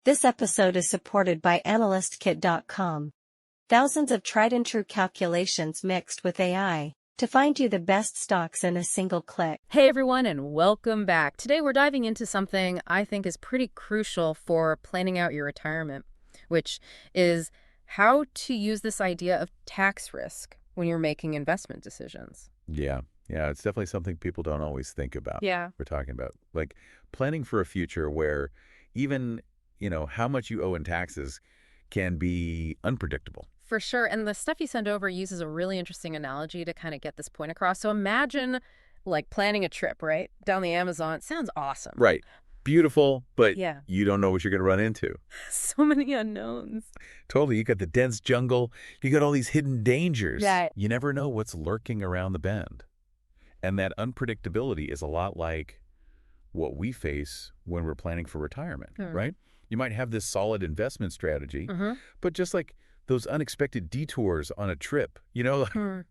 This episode is supported by AnalystKit.com. Thousands of tried-and-true calculations mixed with AI to find you the best stocks in a single click. Hey everyone, and welcome back. Today we're diving into something I think is pretty crucial for planning out your retirement, which is how to use this idea of tax risk when you're making investment decisions. Yeah, it's definitely something people don't always think about. Yeah. We're talking about like planning for a future where even, how much you owe in taxes can be unpredictable. For sure. And the stuff you send over uses a really interesting analogy to kind of get this point across. So imagine like planning a trip, right? Down the Amazon. It sounds awesome. Right. Beautiful, but yeah, you don't know what you're going to run into. So many unknowns. Totally. You got the dense jungle. You got all these hidden dangers. Right. You never know what's lurking around the bend. And that unpredictability is a lot like what we face when we're planning for retirement, right? You might have this solid investment strategy, but just like those unexpected detours on a trip,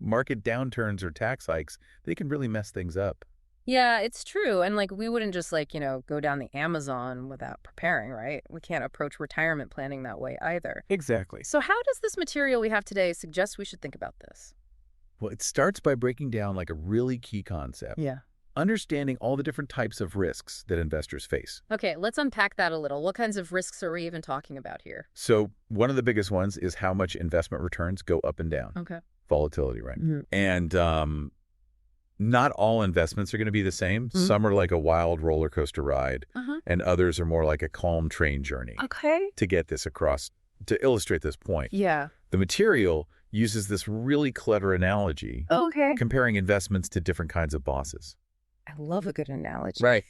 market downturns or tax hikes, they can really mess things up. Yeah, it's true. And we wouldn't just go down the Amazon without preparing, right? We can't approach retirement planning that way either. Exactly. So how does this material we have today suggest we should think about this? Well, it starts by breaking down a really key concept. Yeah. Understanding all the different types of risks that investors face. Okay, let's unpack that a little. What kinds of risks are we even talking about here? So one of the biggest ones is how much investment returns go up and down. Okay. Volatility, right? And not all investments are going to be the same. Some are like a wild roller coaster ride, and others are more like a calm train journey. Okay. To get this across, to illustrate this point. Yeah. The material uses this really clever analogy, comparing investments to different kinds of bosses. I love a good analogy. Right.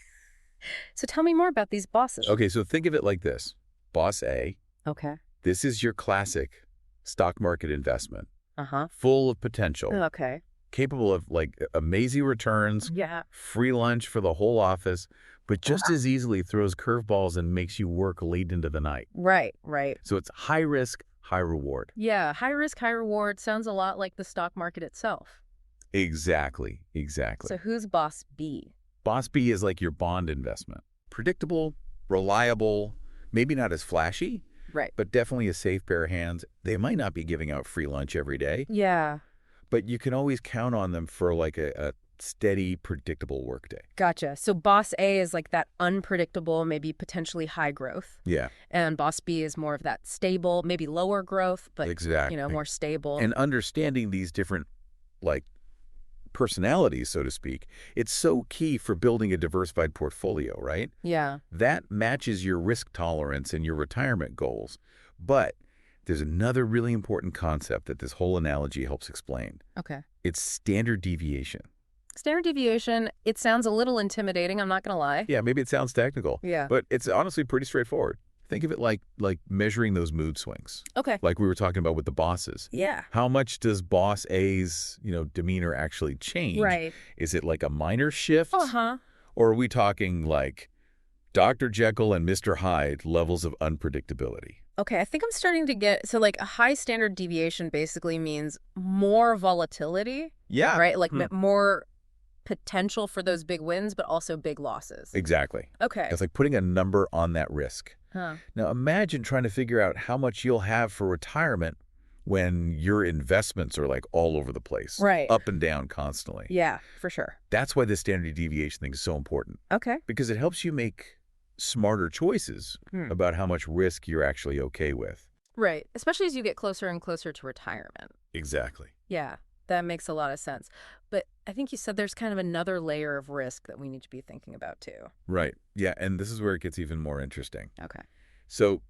So tell me more about these bosses. Okay, so think of it like this. Boss A. Okay. This is your classic stock market investment. Full of potential. Okay. Capable of amazing returns. Yeah. Free lunch for the whole office, but just as easily throws curveballs and makes you work late into the night. Right. So it's high risk, high reward. Yeah, high risk, high reward sounds a lot like the stock market itself. Exactly. So who's Boss B? Boss B is like your bond investment. Predictable, reliable, maybe not as flashy, right, but definitely a safe pair of hands. They might not be giving out free lunch every day. Yeah. But you can always count on them for a steady, predictable workday. Gotcha. So Boss A is like that unpredictable, maybe potentially high growth. Yeah. And Boss B is more of that stable, maybe lower growth, but exactly, more stable. And understanding these different personalities, so to speak, it's so key for building a diversified portfolio, right? Yeah. That matches your risk tolerance and your retirement goals. But there's another really important concept that this whole analogy helps explain. Okay. It's standard deviation. Standard deviation, it sounds a little intimidating, I'm not going to lie. Yeah, maybe it sounds technical. Yeah. But it's honestly pretty straightforward. Think of it like measuring those mood swings. Okay. Like we were talking about with the bosses. Yeah. How much does Boss A's, demeanor actually change? Right. Is it like a minor shift? Or are we talking like Dr. Jekyll and Mr. Hyde levels of unpredictability? Okay, I think I'm starting to get, so a high standard deviation basically means more volatility. Yeah. Right? More potential for those big wins, but also big losses. Exactly. Okay. It's like putting a number on that risk. Huh. Now imagine trying to figure out how much you'll have for retirement when your investments are all over the place. Right. Up and down constantly. Yeah, for sure. That's why the standard deviation thing is so important. Okay. Because it helps you make smarter choices about how much risk you're actually okay with. Right. Especially as you get closer and closer to retirement. Exactly. Yeah, that makes a lot of sense. But I think you said there's kind of another layer of risk that we need to be thinking about too. Right. Yeah, and this is where it gets even more interesting. Okay. So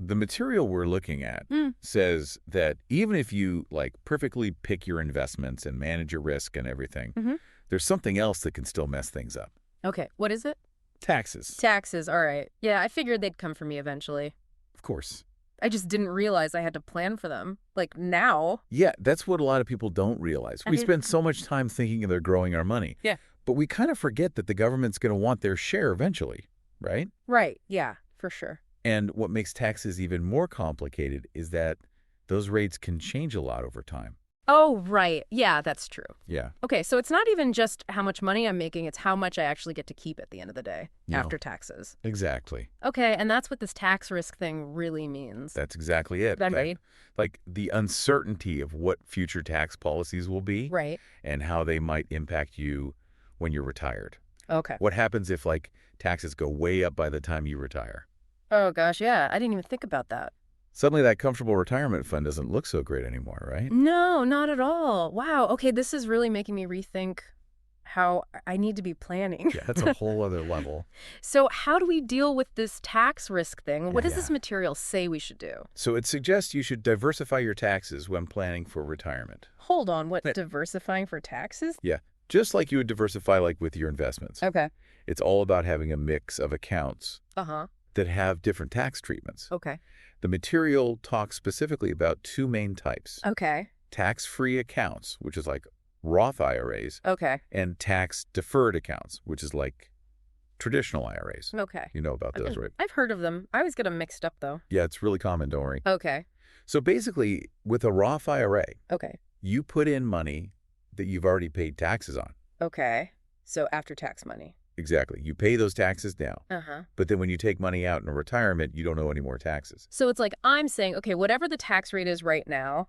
the material we're looking at says that even if you perfectly pick your investments and manage your risk and everything, there's something else that can still mess things up. Okay. What is it? Taxes. Taxes. All right. Yeah, I figured they'd come for me eventually. Of course. I just didn't realize I had to plan for them. Now. Yeah, that's what a lot of people don't realize. We spend so much time thinking they're growing our money. Yeah. But we kind of forget that the government's going to want their share eventually, right? Right. Yeah, for sure. And what makes taxes even more complicated is that those rates can change a lot over time. Oh, right. Yeah, that's true. Yeah. Okay, so it's not even just how much money I'm making, it's how much I actually get to keep at the end of the day, No. after taxes. Exactly. Okay, and that's what this tax risk thing really means. That's exactly it. Then, right? Like the uncertainty of what future tax policies will be Right. and how they might impact you when you're retired. Okay. What happens if, like, taxes go way up by the time you retire? Oh, gosh, yeah. I didn't even think about that. Suddenly that comfortable retirement fund doesn't look so great anymore, right? No, not at all. Wow. Okay, this is really making me rethink how I need to be planning. Yeah, that's a whole other level. So how do we deal with this tax risk thing? What does Yeah. this material say we should do? So it suggests you should diversify your taxes when planning for retirement. Hold on, what, diversifying for taxes? Yeah, just like you would diversify like with your investments. Okay. It's all about having a mix of accounts Uh-huh. that have different tax treatments. Okay. The material talks specifically about two main types. Okay. Tax-free accounts, which is like Roth IRAs, Okay. and tax-deferred accounts, which is like traditional IRAs. Okay. You know about those, right? I've heard of them. I always get them mixed up, though. Yeah, it's really common, don't worry. Okay. So basically, with a Roth IRA, Okay. you put in money that you've already paid taxes on. Okay. So after-tax money. Exactly. You pay those taxes now. Uh-huh. But then when you take money out in a retirement, you don't owe any more taxes. So it's like I'm saying, okay, whatever the tax rate is right now,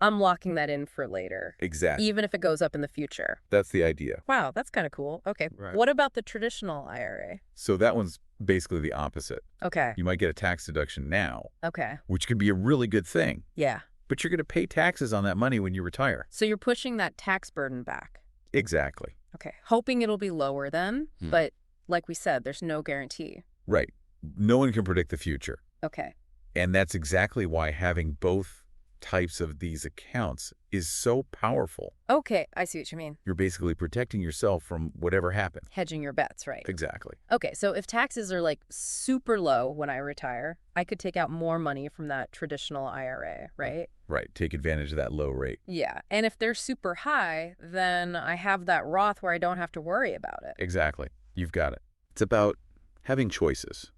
I'm locking that in for later, Exactly. even if it goes up in the future. That's the idea. Wow, that's kind of cool. Okay. Right. What about the traditional IRA? So that one's basically the opposite. Okay. You might get a tax deduction now, Okay. which could be a really good thing. Yeah. But you're going to pay taxes on that money when you retire. So you're pushing that tax burden back. Exactly. Okay. Hoping it'll be lower then, but like we said, there's no guarantee. Right. No one can predict the future. Okay. And that's exactly why having both types of these accounts is so powerful. Okay, I see what you mean. You're basically protecting yourself from whatever happens. Hedging your bets, right? Exactly. Okay, so if taxes are like super low when I retire, I could take out more money from that traditional IRA, right? Right. Take advantage of that low rate. Yeah, and if they're super high, then I have that Roth where I don't have to worry about it. Exactly. You've got it. It's about having choices,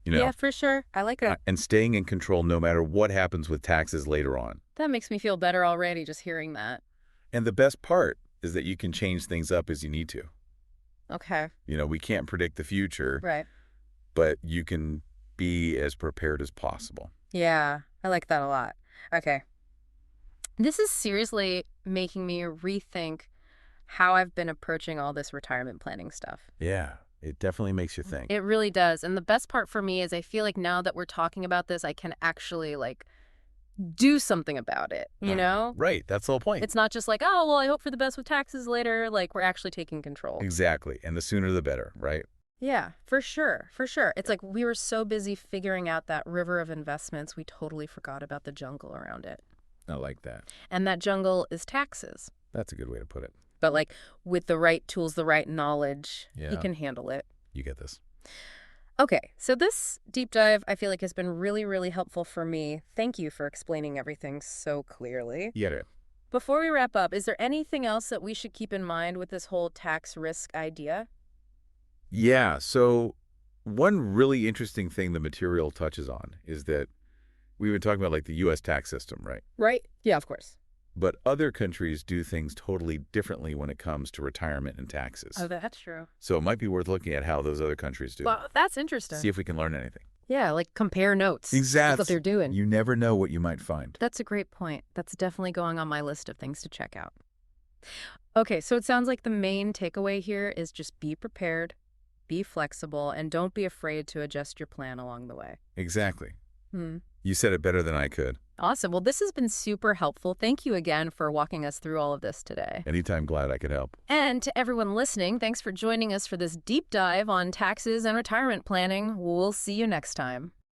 you know, Yeah, for sure. I like that. and staying in control no matter what happens with taxes later on. That makes me feel better already just hearing that. And the best part is that you can change things up as you need to. Okay, You know, we can't predict the future, right. but you can be as prepared as possible. Yeah, I like that a lot. Okay. This is seriously making me rethink how I've been approaching all this retirement planning stuff. Yeah, it definitely makes you think. It really does. And the best part for me is I feel like now that we're talking about this, I can actually like do something about it, you know? Right. That's the whole point. It's not just like, oh, well, I hope for the best with taxes later. Like we're actually taking control. Exactly. And the sooner the better, right? Yeah, for sure. For sure. It's like we were so busy figuring out that river of investments, we totally forgot about the jungle around it. I like that. And that jungle is taxes. That's a good way to put it. But like with the right tools, the right knowledge, Yeah. he can handle it. You get this. Okay, so this deep dive I feel like has been really, really helpful for me. Thank you for explaining everything so clearly. You get it. Before we wrap up, is there anything else that we should keep in mind with this whole tax risk idea? Yeah. So one really interesting thing the material touches on is that we've been talking about like the U.S. tax system, right? Right? Yeah, of course. But other countries do things totally differently when it comes to retirement and taxes. Oh, that's true. So it might be worth looking at how those other countries do. Well, that's interesting. See if we can learn anything. Yeah, like compare notes. Exactly. That's what they're doing. You never know what you might find. That's a great point. That's definitely going on my list of things to check out. Okay, so it sounds like the main takeaway here is just be prepared, be flexible, and don't be afraid to adjust your plan along the way. Exactly. You said it better than I could. Awesome. Well, this has been super helpful. Thank you again for walking us through all of this today. Anytime, glad I could help. And to everyone listening, thanks for joining us for this deep dive on taxes and retirement planning. We'll see you next time.